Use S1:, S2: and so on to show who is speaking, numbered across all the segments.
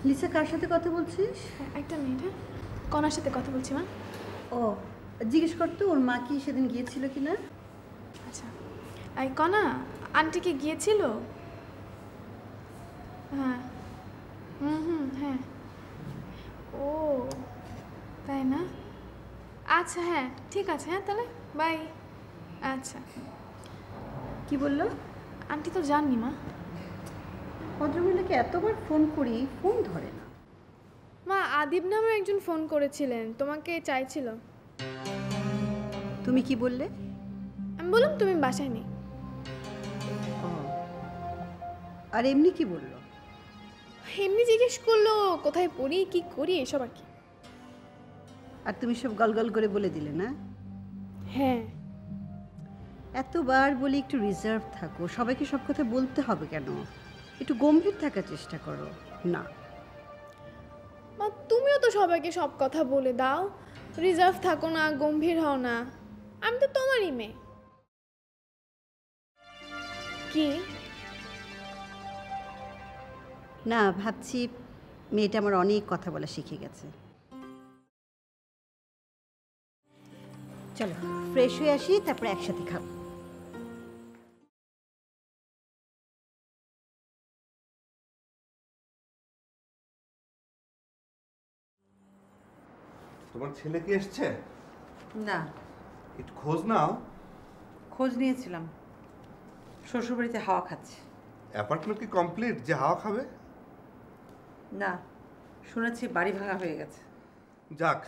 S1: Lisa কার সাথে কথা বলছিস?
S2: একটা মিনিট। হ্যাঁ, কনার সাথে কথা বলছি মা।
S1: ও জিজ্ঞেস করতো ওর মা কি সেদিন গিয়েছিল কি না।
S2: আচ্ছা, এই কনা আন্টি কি গিয়েছিল? হ্যাঁ, হ্যাঁ। ও তাই না? আচ্ছা হ্যাঁ ঠিক আছে, হ্যাঁ তাহলে বাই। আচ্ছা।
S1: কি বললো?
S2: আন্টি তো জাননি মা।
S1: ভদ্রমহিলাকে এতবার ফোন করি, ফোন ধরে না।
S2: মা আদিব নামে একজন ফোন করেছিলেন, তোমাকে চাইছিল।
S1: তুমি কি বললে?
S2: আমি বললাম তুমি বাসায় নেই।
S1: ও, আর এমনি কি বললো?
S2: এমনি জিজ্ঞেস করলো কোথায় পড়ি কি করি এসব আর কি।
S1: আর তুমি সব গলগল করে বলে দিলে না?
S2: হ্যাঁ।
S1: এতবার বলি একটু রিজার্ভ থাকো, সবাইকে সব কথা বলতে হবে কেন? একটু গম্ভীর থাকার চেষ্টা করো। না
S2: মা তুমিও তো সবাইকে সব কথা বলে দাও, রিজার্ভ থাকো না, গম্ভীর হও না। আমি তো তোমারই মেয়ে। কি
S1: না, ভাবছি মেয়েটা আমার অনেক কথা বলা শিখে গেছে। চলো ফ্রেশ হয়ে আসি, তারপরে একসাথে খাবো।
S3: তোমার ছেলে কি এসছে?
S4: না,
S3: একটু খোঁজ নাও।
S4: খোঁজ নিয়েছিলাম, শ্বশুরবাড়িতে হাওয়া খাচ্ছে।
S3: অ্যাপার্টমেন্ট কি কমপ্লিট যে হাওয়া খাবে?
S4: না, শুনেছি বাড়ি ভাঙা হয়ে গেছে।
S3: যাক,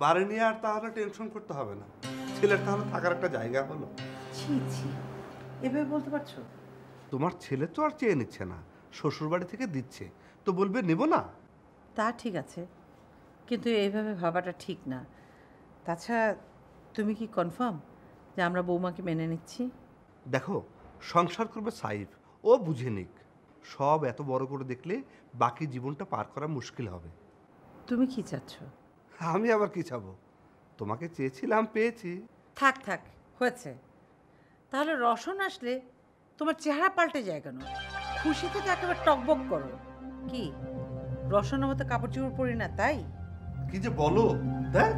S3: বাড়ি নিয়ে আর তাহলে টেনশন করতে হবে না। ছেলের তাহলে থাকার একটা জায়গা হলো।
S4: ছি ছি, এভাবে বলতে পারছো?
S3: তোমার ছেলে তো আর চেয়ে নিচ্ছে না, শ্বশুরবাড়ি থেকে দিচ্ছে, তো বলবে নেব না?
S4: তা ঠিক আছে, কিন্তু এইভাবে ভাবাটা ঠিক না। তাছাড়া তুমি কি কনফার্ম যে আমরা বৌমাকে মেনে নিচ্ছি?
S3: দেখো, সংসার করবে সাইফ, ও বুঝে নিক। সব এত বড় করে দেখলে বাকি জীবনটা পার করা মুশকিল হবে।
S4: তুমি কি চাচ্ছ?
S3: আমি আবার কি চাবো? তোমাকে চেয়েছিলাম, পেয়েছি।
S4: থাক থাক, হয়েছে। তাহলে রসন আসলে তোমার চেহারা পাল্টে যায় কেন? খুশিতে তো একেবারে টকবক করো। কি রসনের মতো কাপড় চোপড় পরি না তাই?
S3: কি যে বলো, দেখ